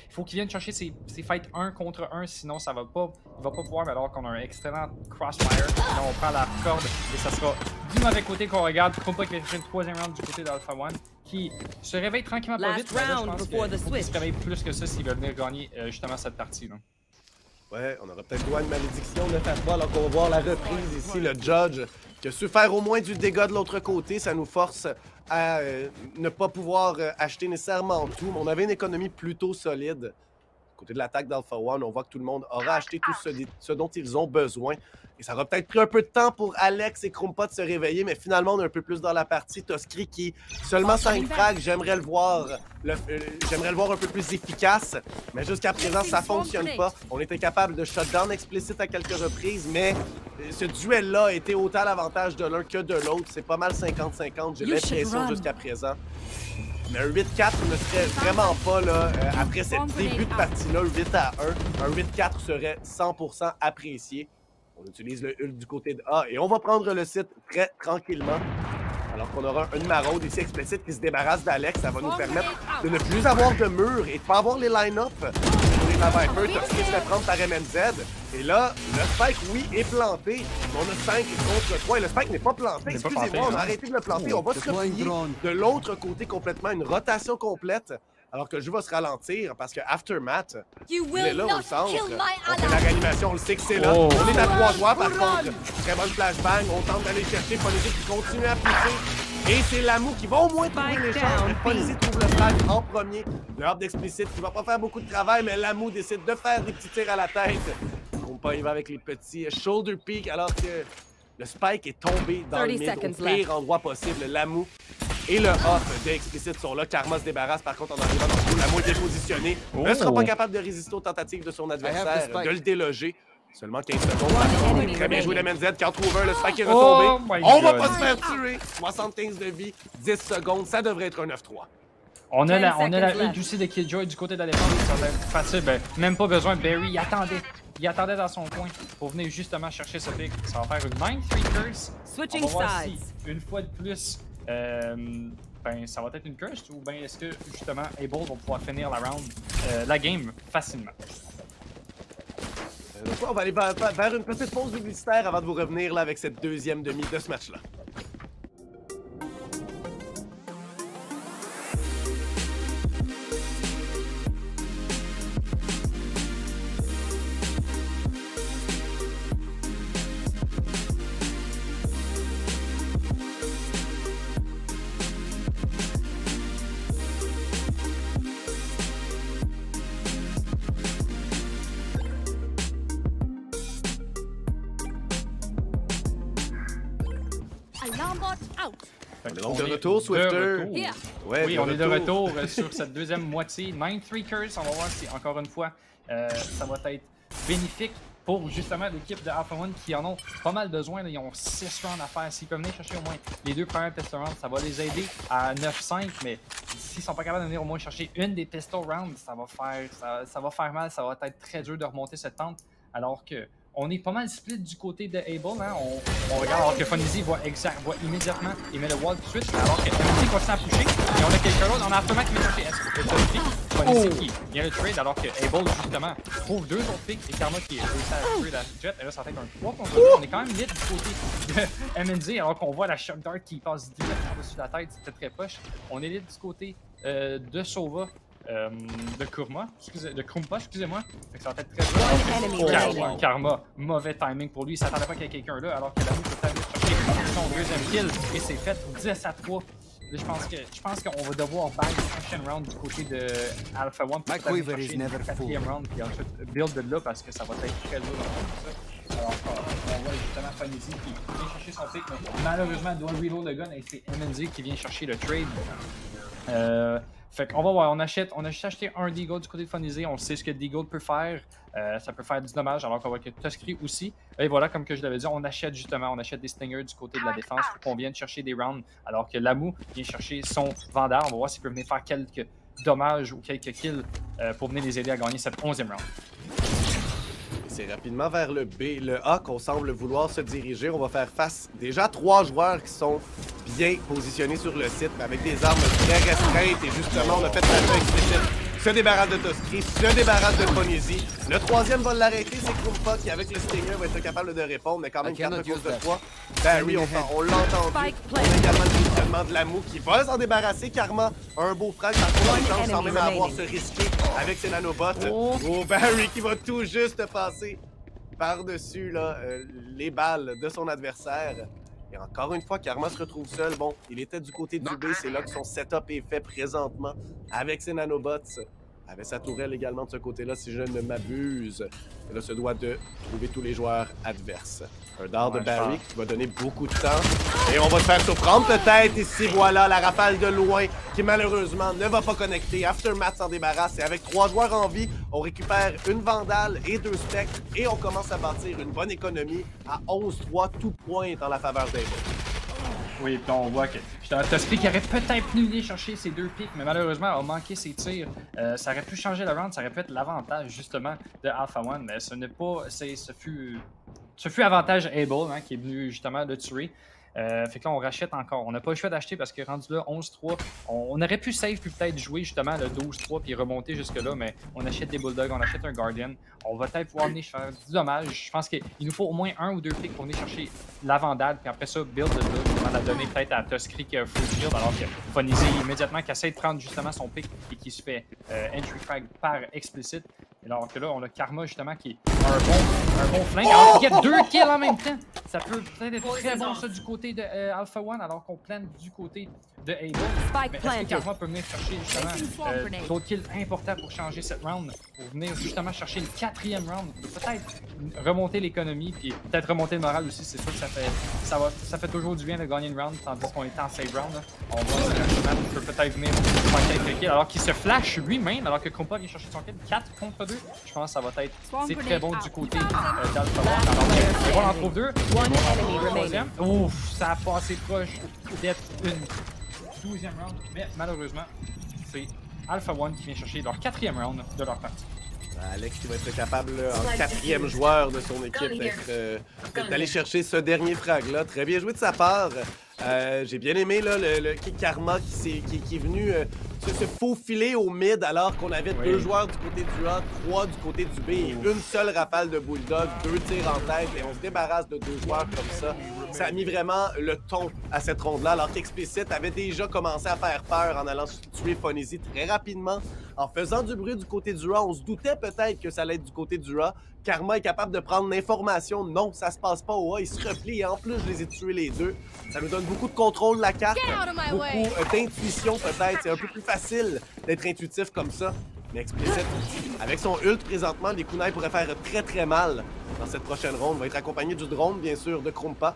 faut qu'il vienne chercher ses fights 1 contre 1, sinon il va pas pouvoir, mais alors qu'on a un excellent crossfire. Là, on prend la corde et ça sera du mauvais côté qu'on regarde. Compa qui va chercher le 3e round du côté d'Alpha One, qui se réveille tranquillement pas vite. Mais là, je pense qu'il faut qu'il se réveille plus que ça s'il veut venir gagner justement cette partie. Là. Ouais, on aura peut-être droit à une malédiction de Fatwa alors qu'on va voir la reprise ici. Le judge qui a su faire au moins du dégât de l'autre côté. Ça nous force à ne pas pouvoir acheter nécessairement tout. Mais on avait une économie plutôt solide. Côté de l'attaque d'Alpha One, on voit que tout le monde aura acheté tout ce dont ils ont besoin. Et ça aura peut-être pris un peu de temps pour Alex et Krumpa de se réveiller, mais finalement, on est un peu plus dans la partie. Toskri qui, seulement 5 frags, j'aimerais le voir un peu plus efficace. Mais jusqu'à présent, ça fonctionne pas. On était capable de shutdown explicite à quelques reprises, mais ce duel-là a été autant à l'avantage de l'un que de l'autre. C'est pas mal 50-50, j'ai l'impression jusqu'à présent. Mais un 8-4 ne serait vraiment pas, là, après ce début de partie-là, 8-1. Un 8-4 serait 100% apprécié. On utilise le ult du côté de A et on va prendre le site très tranquillement. Alors qu'on aura une maraude ici explicite qui se débarrasse d'Alex. Ça va nous permettre de ne plus avoir de mur et de pas avoir les line-up. La Viper, Toxic se fait prendre par MNZ. Et là, le spike, oui, est planté. Mais on a 5 contre 3 et le spike n'est pas planté. Excusez-moi, on a arrêté de le planter. On va se replier de l'autre côté complètement, une rotation complète. Alors que le jeu va se ralentir parce que Aftermath, il est là au centre. On fait la réanimation, on le sait que c'est là. On est à 3 joueurs par contre. Très bonne flashbang, on tente d'aller chercher Polizzi qui continue à pousser. Et c'est Lamou qui va au moins trouver les chances. Mais Polizzi trouve le flag en premier. Le hub d'explicite qui va pas faire beaucoup de travail, mais Lamou décide de faire des petits tirs à la tête. Compa, il va avec les petits shoulder peak alors que le spike est tombé dans le mid au pire endroit possible. Lamou et le off d'Explicite sont là. Karma se débarrasse par contre en arrivant dans le coup. Lamou est dépositionné. Ne sera pas capable de résister aux tentatives de son adversaire, de le déloger. Seulement 15 secondes. Très bien joué de MNZ. Counter-over, le spike est retombé. On va pas se faire tuer. 75 de vie, 10 secondes. Ça devrait être un 9-3. On a la ult aussi de Killjoy du côté de la défense. Ça va être facile. Ben, même pas besoin. Barry, il attendait. Il attendait dans son coin pour venir justement chercher ce pick. Ça va faire une 9-3 curse. On va voir si, une fois de plus, ben, ça va être une curse ou bien est-ce que justement Able va pouvoir finir la game facilement. Donc, on va aller vers une petite pause publicitaire avant de vous revenir là, avec cette deuxième demi de ce match-là. Donc de retour, Swifter. Ouais, oui, on est de retour sur cette deuxième moitié. 9-3 curse, on va voir si encore une fois ça va être bénéfique pour justement l'équipe de Alpha One qui en ont pas mal besoin. Là. Ils ont 6 rounds à faire. S'ils peuvent venir chercher au moins les 2 premières pistol rounds, ça va les aider à 9-5. Mais s'ils sont pas capables de venir au moins chercher une des pistol rounds, ça va faire mal. Ça va être très dur de remonter cette pente. Alors que on est pas mal split du côté de Able. Hein? On regarde alors que Fonizzi voit immédiatement, il met le wall tout de suite, alors que Fonizzi continue à pusher. Et on a quelqu'un d'autre, on a Aftermath qui vient chercher Fonizzi qui vient le trade, alors que Able justement trouve 2 autres picks et Karma qui réussit à tuer la jet. Et là, ça va être un 3 contre 2. On est quand même lit du côté de MNZ, alors qu'on voit la shock dart qui passe directement au-dessus de la tête. C'était très poche. On est lit du côté de Sova. De Krumpa, excusez-moi. Fait que ça va être très dur. Karma, mauvais timing pour lui. Il s'attendait pas qu'il y ait quelqu'un là, alors que Lamou peut aller chercher son deuxième kill et c'est fait 10-3. Là, je pense qu'on va devoir battre le prochain round du côté de Alpha One pour aller chercher le 4e round puis ensuite build de là parce que ça va être très dur dans tout ça. Alors on voit justement Fonizzi qui vient chercher son pick, mais malheureusement il doit reload le gun et c'est MNZ qui vient chercher le trade. Fait qu'on va voir, on a juste acheté un Deagle du côté de Fonizzi, on sait ce que Deagle peut faire, ça peut faire du dommage alors qu'on voit que Toskri aussi. Et voilà, comme que je l'avais dit, on achète des Stingers du côté de la défense pour qu'on vienne chercher des rounds alors que Lamou vient chercher son Vandal. On va voir s'il peut venir faire quelques dommages ou quelques kills pour venir les aider à gagner cette 11e round. C'est rapidement vers le B, le A qu'on semble vouloir se diriger. On va faire face déjà à 3 joueurs qui sont bien positionnés sur le site, mais avec des armes très restreintes. Et justement, on a fait la jeu explicite. Se débarrasse de Toskri, se débarrasse de Ponyzi. Le troisième va l'arrêter, c'est Krumpa qui, avec le Stinger, va être capable de répondre, mais quand même 4 contre 3. Barry, on l'a entendu. On a également le positionnement de Lamou qui va s'en débarrasser. Karma, un beau frag, par contre, sans même avoir se risquer avec ses nanobots. Oh, Barry qui va tout juste passer par-dessus les balles de son adversaire. Et encore une fois, Karma se retrouve seul. Bon, il était du côté du B, c'est là que son setup est fait présentement avec ses nanobots. Avec sa tourelle également de ce côté-là, si je ne m'abuse. Et là, se doit de trouver tous les joueurs adverses. Un dard de Barry qui va donner beaucoup de temps. Et on va se faire surprendre peut-être. Ici, voilà, la rafale de loin qui malheureusement ne va pas connecter. Aftermath s'en débarrasse. Et avec 3 joueurs en vie, on récupère une Vandale et 2 Spectres. Et on commence à bâtir une bonne économie à 11-3, tout point dans la faveur d'Able. Oui, puis on voit que Toskri qui aurait peut-être pu venir chercher ses 2 pics, mais malheureusement a manqué ses tirs. Ça aurait pu changer le round, ça aurait pu être l'avantage justement de Alpha One, mais ce n'est pas. Ce fut avantage Able qui est venu justement le tuer. Fait que là, on rachète encore. On n'a pas le choix d'acheter parce que rendu là, 11-3, on aurait pu save puis peut-être jouer justement le 12-3 puis remonter jusque-là, mais on achète des Bulldogs, on achète un Guardian. On va peut-être pouvoir venir faire du dommage. Je pense qu'il nous faut au moins 1 ou 2 picks pour venir chercher la Vandale, puis après ça, build le build, on la donner peut-être à Toskri qui a full shield, alors que Ponyzi immédiatement qui essaie de prendre justement son pick et qui se fait entry frag par explicite. Alors que là, on a Karma justement qui est un bon flingue. Alors qu'il y a 2 kills en même temps. Ça peut peut-être être très bon ça du côté de Alpha One alors qu'on plane du côté de Able. Mais est-ce que Karma peut venir chercher justement d'autres kills importants pour changer cette round? Pour venir justement chercher le 4e round. Peut-être remonter l'économie puis peut-être remonter le moral aussi. C'est sûr que ça fait toujours du bien de gagner une round tandis qu'on est en save round. Là. On voit que peut peut-être venir faire quelques kills alors qu'il se flash lui-même alors que Krumpa vient chercher son kill 4 contre 2. Je pense que ça va être très bon du côté d'Alpha One. Alors on en trouve 2. Troisième. Ouf, ça a passé proche d'être une 12e round. Mais malheureusement, c'est Alpha One qui vient chercher leur 4e round de leur partie. Alex qui va être capable, en 4e joueur de son équipe, d'aller chercher ce dernier frag-là. Très bien joué de sa part. J'ai bien aimé le Karma qui est venu se faufiler au mid alors qu'on avait 2 joueurs du côté du A, 3 du côté du B et une seule rafale de Bulldog, 2 tirs en tête et on se débarrasse de 2 joueurs comme ça. Ça a mis vraiment le ton à cette ronde-là alors qu'Explicit avait déjà commencé à faire peur en allant tuer Ponyzi très rapidement. En faisant du bruit du côté du A, on se doutait peut-être que ça allait être du côté du A. Karma est capable de prendre l'information. Non, ça se passe pas au A. Il se replie et en plus, je les ai tués les 2. Ça nous donne beaucoup de contrôle de la carte, beaucoup d'intuition peut-être. C'est un peu plus facile d'être intuitif comme ça. Mais Explicit, avec son ult présentement, les kunai pourraient faire très très mal dans cette prochaine ronde. Il va être accompagné du drone, bien sûr, de Krumpa.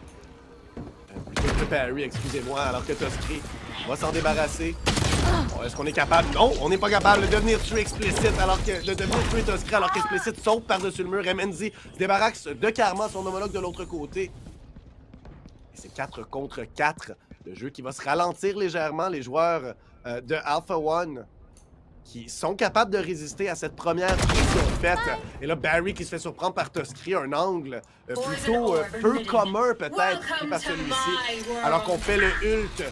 Plutôt que Barry, excusez-moi, alors que Toskri va s'en débarrasser. Bon, est-ce qu'on est capable? Non, on n'est pas capable de devenir tuer Explicit de devenir tuer Toskri alors qu'Explicit saute par-dessus le mur. MNZ se débarrasse de Karma, son homologue de l'autre côté. Et c'est 4 contre 4. Le jeu qui va se ralentir légèrement. Les joueurs de Alpha One qui sont capables de résister à cette première pression faite. Et là, Barry qui se fait surprendre par Toskri, un angle plutôt peu commun peut-être par celui-ci. Alors qu'on fait le ult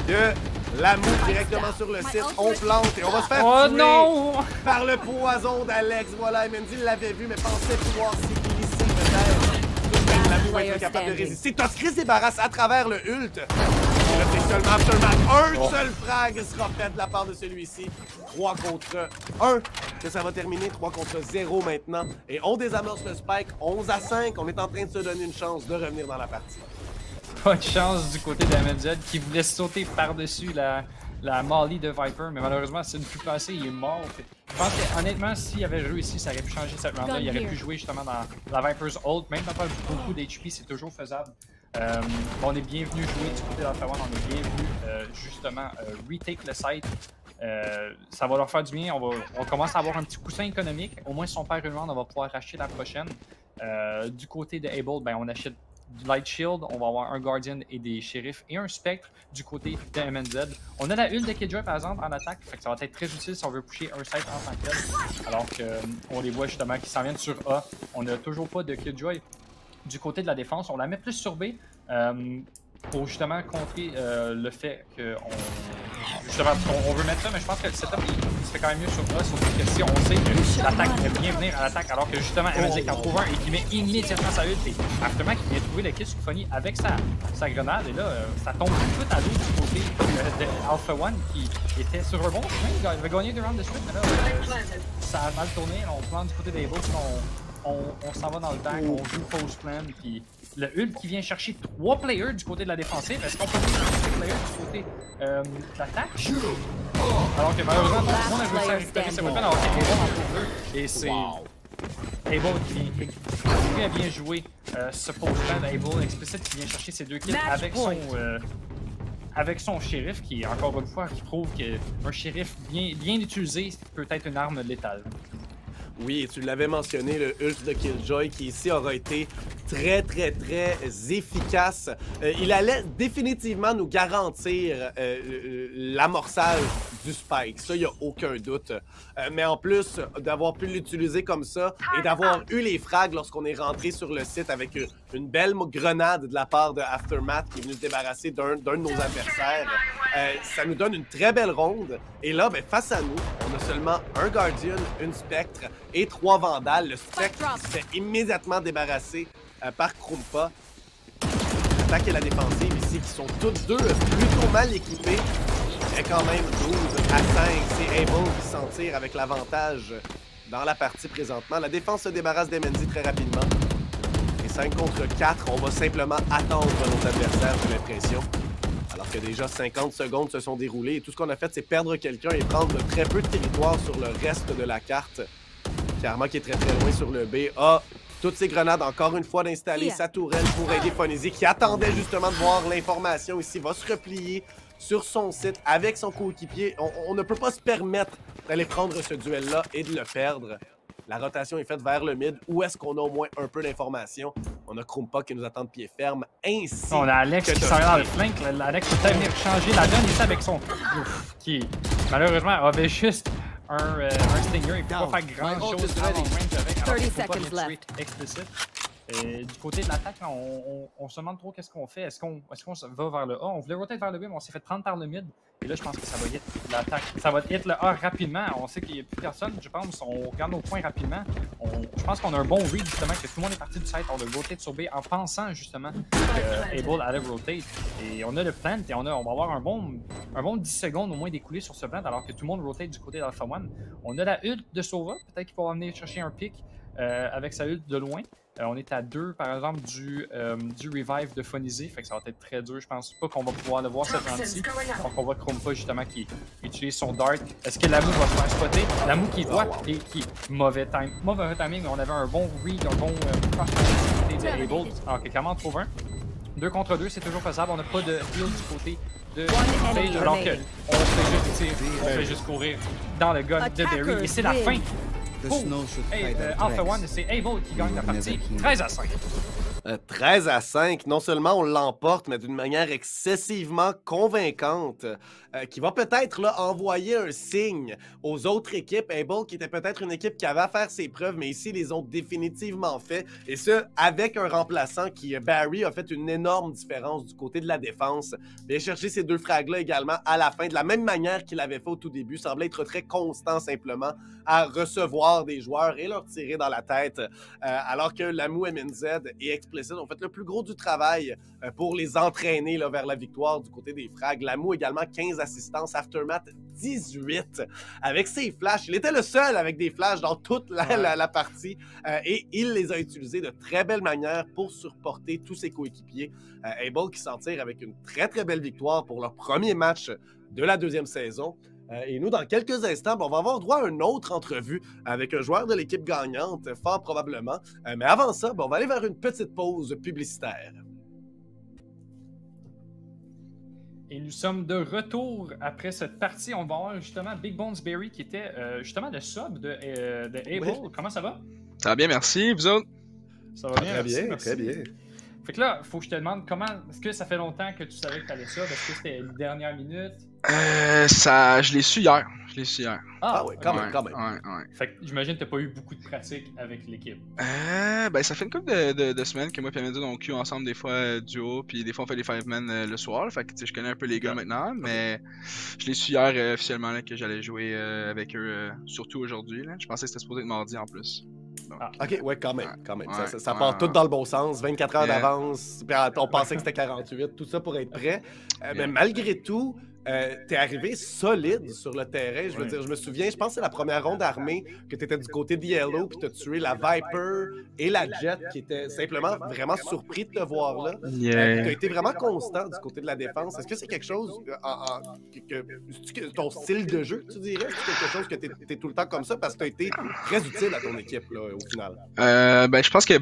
de Lamou directement sur le site. On plante et on va se faire tuer par le poison d'Alex. Voilà, MNZ l'avait vu, mais pensait pouvoir s'équilibrer peut-être. Lamou va être capable de résister. Toskri se débarrasse à travers le ult. Et là, c'est seulement Aftermath. Un seul frag sera fait de la part de celui-ci. 3 contre 1. Que ça va terminer 3 contre 0 maintenant. Et on désamorce le spike. 11-5. On est en train de se donner une chance de revenir dans la partie. Pas de chance du côté d'MNZ qui voulait sauter par-dessus la Molly de Viper, mais malheureusement, c'est une plus passée, il est mort. Je pense que honnêtement, s'il avait réussi, ça aurait pu changer cette round-là. Il aurait pu jouer justement dans la Viper's ult. Même dans pas beaucoup d'HP, c'est toujours faisable. On est bienvenu jouer du côté d'Alpha One, on est bienvenu justement retake le site. Ça va leur faire du bien, on commence à avoir un petit coussin économique. Au moins si on perd une round, on va pouvoir racheter la prochaine. Du côté de Able, ben, on achète Light Shield, on va avoir un Guardian et des shérifs et un Spectre du côté de MNZ. On a la Ult de Killjoy par exemple en attaque, fait que ça va être très utile si on veut pusher un site en tant que tel. Alors qu'on les voit justement qui s'en viennent sur A. On n'a toujours pas de Killjoy du côté de la défense. On la met plus sur B pour justement contrer le fait qu'on veut mettre ça, mais je pense que le setup il se fait quand même mieux sur A, sauf que si on sait que l'attaque va bien venir à l'attaque, alors que justement MNZ en trouve un et qui met immédiatement sa ult, et Aftermath qui vient trouver le kill Symphony avec sa grenade, et là ça tombe tout à l'eau du côté de Alpha One qui était sur un bon chemin, il avait gagné des rounds de suite, mais là ça a mal tourné, on plante du côté des Bulls, on s'en va dans le back, on joue post plan, puis le ult qui vient chercher 3 players du côté de la défensive. Est-ce qu'on peut venir chercher 3 players du côté de l'attaque? Alors que malheureusement, tout le monde a réussi à récupérer ses weapons, alors qu'il est bon en trouve 2. Et c'est Able qui vient bien jouer ce post plan Able Explicit qui vient chercher ses 2 kills avec son shérif qui, encore une fois, qui prouve qu'un shérif bien utilisé peut être une arme létale. Oui, tu l'avais mentionné, le ult de Killjoy qui ici aura été très efficace. Il allait définitivement nous garantir l'amorçage du spike, ça, il n'y a aucun doute. Mais en plus d'avoir pu l'utiliser comme ça et d'avoir eu les frags lorsqu'on est rentré sur le site avec une belle grenade de la part de Aftermath qui est venu se débarrasser d'un de nos adversaires, ça nous donne une très belle ronde. Et là, ben, face à nous, on a seulement un Guardian, une Spectre et 3 Vandales. Le Spectre qui se fait immédiatement débarrasser par Krumpa. L'attaque et la défensive ici qui sont toutes deux plutôt mal équipées. Mais quand même 12 à 5, c'est Able qui s'en tire avec l'avantage dans la partie présentement. La défense se débarrasse d'MNZ très rapidement. Et 5 contre 4, on va simplement attendre nos adversaires, j'ai l'impression. Alors que déjà 50 secondes se sont déroulées et tout ce qu'on a fait, c'est perdre quelqu'un et prendre très peu de territoire sur le reste de la carte. Karma qui est très loin sur le B a toutes ses grenades encore une fois d'installer sa tourelle pour aider Fonizzi qui attendait justement de voir l'information ici, va se replier sur son site avec son coéquipier. On ne peut pas se permettre d'aller prendre ce duel-là et de le perdre. La rotation est faite vers le mid. Où est-ce qu'on a au moins un peu d'informations? On a Krumpa qui nous attend de pied ferme, ainsi on a Alex qui s'en vient dans le flank. Alex peut peut-être venir changer la donne ici avec son... qui malheureusement avait juste un Stinger. Il ne peut pas faire grand-chose dans le range avec. Alors qu'il ne faut pas tuer explicite. Du côté de l'attaque, on se demande trop qu'est-ce qu'on fait. Est-ce qu'on va vers le A? On voulait rotate vers le B, mais on s'est fait prendre par le mid. Et là, je pense que ça va hit l'attaque. Ça va hit le A rapidement. On sait qu'il n'y a plus personne, je pense. On regarde nos points rapidement. Je pense qu'on a un bon read, justement, que tout le monde est parti du site. On a rotate sur B en pensant, justement, Able allait rotate. Et on a le plant et on va avoir un bon 10 secondes au moins d'écouler sur ce plant, alors que tout le monde rotate du côté d'Alpha One. On a la ult de Sova. Peut-être qu'il va venir chercher un pick avec sa ult de loin. On est à 2, par exemple, du revive de Fonizzi, fait que ça va être très dur. Je pense pas qu'on va pouvoir le voir cette round-ci. Donc on voit Krumpa justement qui utilise son dart. Est-ce que Lamu va se faire spotter? Lamu qui voit et qui mauvais timing, mais on avait un bon read, un bon cross de Able. Alors que clairement on trouve un. 2 contre 2, c'est toujours faisable. On n'a pas de heal du côté de Sage, alors que on fait juste courir dans le gun de Berry. Et c'est la fin. Alpha One, c'est Able qui gagne la partie 13 à 5. 13 à 5, non seulement on l'emporte, mais d'une manière excessivement convaincante, qui va peut-être là envoyer un signe aux autres équipes. Able, qui était peut-être une équipe qui avait à faire ses preuves, mais ici, les ont définitivement fait. Et ce, avec un remplaçant qui, Barry, a fait une énorme différence du côté de la défense. Bien chercher ces 2 frags-là également à la fin, de la même manière qu'il avait fait au tout début. Semblait être très constant, simplement, à recevoir des joueurs et leur tirer dans la tête. Alors que Lamu, MNZ et Explicit ont fait le plus gros du travail pour les entraîner là, vers la victoire du côté des frags. Lamu également 15 assistances, Aftermath 18 avec ses flashs. Il était le seul avec des flashs dans toute la partie et il les a utilisés de très belle manière pour supporter tous ses coéquipiers. Able qui s'en tire avec une très belle victoire pour leur premier match de la 2e saison. Et nous, dans quelques instants, on va avoir droit à une autre entrevue avec un joueur de l'équipe gagnante, fort probablement. Mais avant ça, on va aller vers une petite pause publicitaire. Et nous sommes de retour après cette partie. On va avoir justement Big Bones Berry qui était justement le sub de Able. Oui. Comment ça va? Ça va bien, merci. Vous autres? Ça va bien, très bien. Fait que là, faut que je te demande comment. Est-ce que ça fait longtemps que tu savais que t'allais ça? Est-ce que c'était une dernière minute? Je l'ai su hier. Ah ouais, quand même. Ouais. Fait que j'imagine que t'as pas eu beaucoup de pratique avec l'équipe. Ben ça fait une couple de semaines que moi et Amanda on queue ensemble des fois duo, puis des fois on fait des 5-man le soir. Fait que tu sais, je connais un peu les gars maintenant, mais je l'ai su hier officiellement là, que j'allais jouer avec eux, surtout aujourd'hui. Je pensais que c'était supposé être mardi en plus. Donc, Ok, ouais, quand même. Ouais, Ça part tout dans le bon sens. 24 heures Yeah. d'avance. Puis on pensait que c'était 48. Tout ça pour être prêt. Mais malgré tout, t'es arrivé solide sur le terrain. Je veux dire, je me souviens, je pense que c'est la première ronde armée que t'étais du côté de Yellow, puis t'as tué la Viper et la Jet, qui étaient simplement vraiment surpris de te voir là. T'as été vraiment constant du côté de la défense. Est-ce que c'est quelque chose que ton style de jeu, tu dirais? C'est quelque chose que t'es tout le temps comme ça parce que t'as été très utile à ton équipe là, au final? Ben je pense que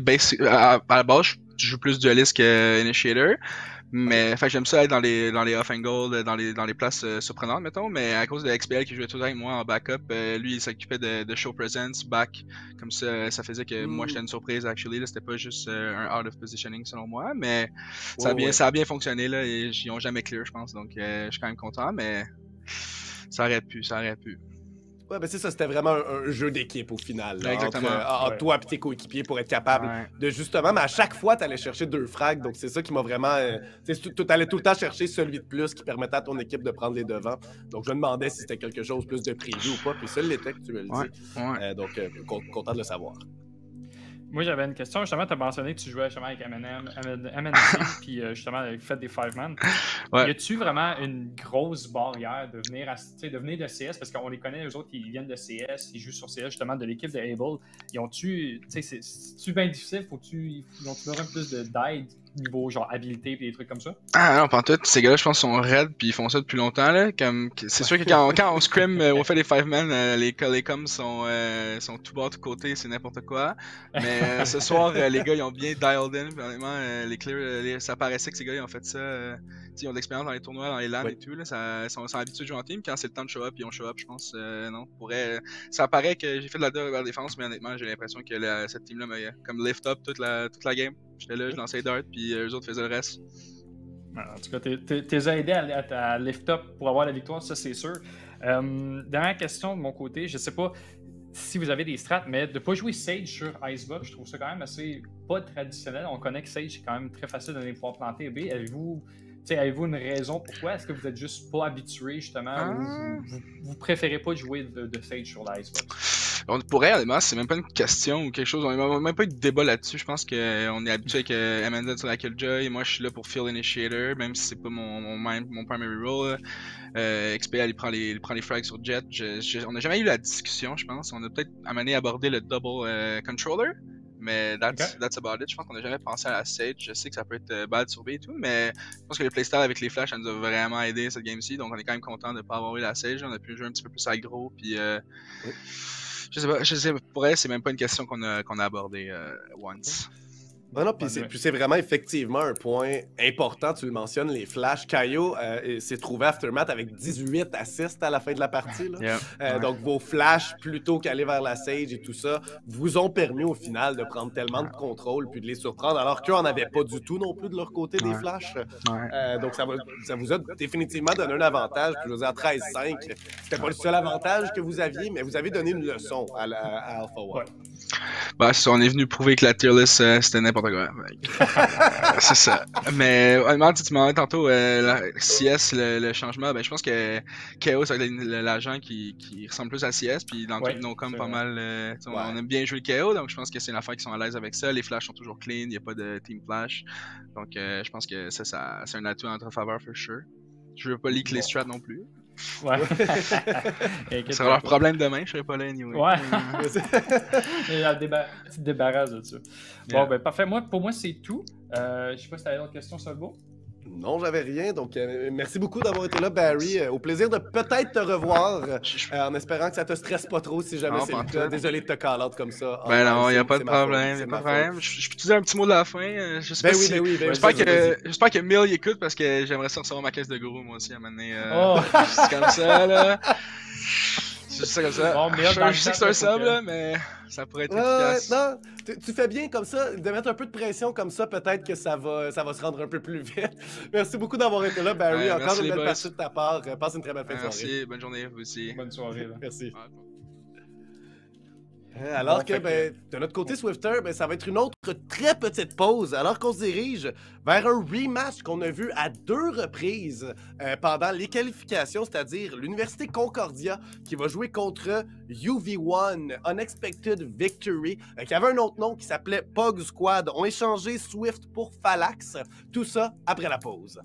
à la base, je joue plus dueliste que initiator. Mais fait, j'aime ça être dans les off and goal, dans les places surprenantes, mettons. Mais à cause de XPL qui jouait tout le temps avec moi en backup, lui il s'occupait de show presence, back. Comme ça faisait que moi j'étais une surprise, actually. Là, c'était pas juste un out of positioning selon moi. Mais ça a bien fonctionné là, et ils ont jamais clear, je pense. Donc je suis quand même content, mais ça aurait pu. Ouais, ben c'est ça, c'était vraiment un jeu d'équipe au final. Là, exactement. Entre toi et tes coéquipiers pour être capable de justement, mais à chaque fois, tu allais chercher 2 frags. Donc c'est ça qui m'a vraiment. Tu allais tout le temps chercher celui de plus qui permettait à ton équipe de prendre les devants. Donc je me demandais si c'était quelque chose plus de prévu ou pas. Puis ça l'était que tu le dis. Donc content de le savoir. Moi, j'avais une question. Justement, tu as mentionné que tu jouais justement avec MNC, puis justement, avec fait des 5-man. Ouais. Y a-tu vraiment une grosse barrière de venir de CS? Parce qu'on les connaît, eux autres, ils viennent de CS, ils jouent sur CS, justement, de l'équipe de Able. Ils ont-tu, c'est-tu bien difficile? Ils ont-tu besoin plus d'aide niveau genre habilité et des trucs comme ça? Ah non, pantoute, ces gars-là, je pense, sont raides puis ils font ça depuis longtemps. Là. C'est sûr que quand on scrim, on fait les 5-man, les coms sont tout bas, tout côté, c'est n'importe quoi. Mais ce soir, les gars, ils ont bien dialed in. Puis, honnêtement, les clears, ça paraissait que ces gars, ils ont fait ça. Ils ont de l'expérience dans les tournois, dans les LAN et tout. Là, ils sont habitués de jouer en team. Quand c'est le temps de show up, ils ont show up, je pense. Non, ça paraît que j'ai fait de la défense, mais honnêtement, j'ai l'impression que cette team-là m'a comme lift up toute la game. J'étais là, je lançais les darts, puis eux autres faisaient le reste. En tout cas, t'es aidé à lift up pour avoir la victoire, ça c'est sûr. Dernière question de mon côté, je sais pas si vous avez des strats, mais de ne pas jouer Sage sur Icebox, je trouve ça quand même assez pas traditionnel. On connaît que Sage, c'est quand même très facile de pouvoir planter B. Avez-vous une raison pourquoi? Est-ce que vous êtes juste pas habitué justement ou vous préférez pas jouer de Sage sur l'Icebox? On pourrait, honnêtement, c'est même pas une question ou quelque chose. On n'a même pas eu de débat là-dessus. Je pense qu'on est habitué avec Amanda sur la Killjoy. Moi, je suis là pour Field Initiator, même si c'est pas mon primary role. XPL, il prend les frags sur Jet. On n'a jamais eu la discussion, je pense. On a peut-être abordé le double controller. Mais that's about it. Je pense qu'on n'a jamais pensé à la Sage. Je sais que ça peut être bad sur B et tout, mais je pense que le playstyle avec les flashs, ça nous a vraiment aidé cette game-ci. Donc on est quand même content de ne pas avoir eu la Sage. On a pu jouer un petit peu plus aggro. Puis je sais pas, pour elle, c'est même pas une question qu'on a abordée once. Non, puis c'est vraiment effectivement un point important. Tu le mentionnes, les flashs. Kaio s'est trouvé Aftermath avec 18 assists à la fin de la partie. Là. Donc, vos flashs, plutôt qu'aller vers la Sage et tout ça, vous ont permis au final de prendre tellement de contrôle puis de les surprendre, alors qu'eux n'en avaient pas du tout non plus de leur côté des flashs. Donc, ça vous a définitivement donné un avantage. Puis, je veux dire, à 13-5, c'était pas le seul avantage que vous aviez, mais vous avez donné une leçon à Alpha One. Bah, on est venu prouver que la tier list, c'était n'importe quoi. C'est ça. Mais honnêtement, tu m'en dis tantôt, la CS, le changement, je pense que KO, c'est l'agent qui ressemble plus à CS, puis dans tous nos coms, pas mal, on aime bien jouer le KO, donc je pense que c'est une affaire qui sont à l'aise avec ça. Les flashs sont toujours clean, il n'y a pas de team flash. Donc je pense que ça c'est un atout en notre faveur, for sure. Je veux pas leak les strats non plus. Ouais. Ça sera leur problème demain, je serai pas là anyway. Ouais. Tu te débarrasses de ça. Bon, parfait. Pour moi, c'est tout. Je sais pas si tu avais d'autres questions, Solbo? Non, j'avais rien. Donc, merci beaucoup d'avoir été là, Barry. Au plaisir de peut-être te revoir, en espérant que ça te stresse pas trop si jamais c'est le cas. Désolé de te call-out comme ça. Non, il n'y a pas de problème. Je peux te dire un petit mot de la fin. J'espère que Mill écoute parce que j'aimerais ça recevoir ma caisse de gros, moi aussi, à un moment donné. C'est comme ça, là. Tu dis ça comme ça. Bon, mais Je sais que c'est un sub, là, mais ça pourrait être efficace. Non, tu fais bien comme ça, de mettre un peu de pression comme ça, peut-être que ça va se rendre un peu plus vite. Merci beaucoup d'avoir été là, Barry. Encore merci une les belle boys. partie de ta part. Passe une très belle fin de soirée. Merci, bonne journée, vous aussi. Bonne soirée. Là. Merci. Ouais. Alors Bon, que, fait de notre côté Swifter, ça va être une autre très petite pause, alors qu'on se dirige vers un rematch qu'on a vu à 2 reprises pendant les qualifications, c'est-à-dire l'Université Concordia qui va jouer contre UV1, Unexpected Victory, qui avait un autre nom qui s'appelait Pog Squad. On a échangé Swift pour Phalanx. Tout ça après la pause.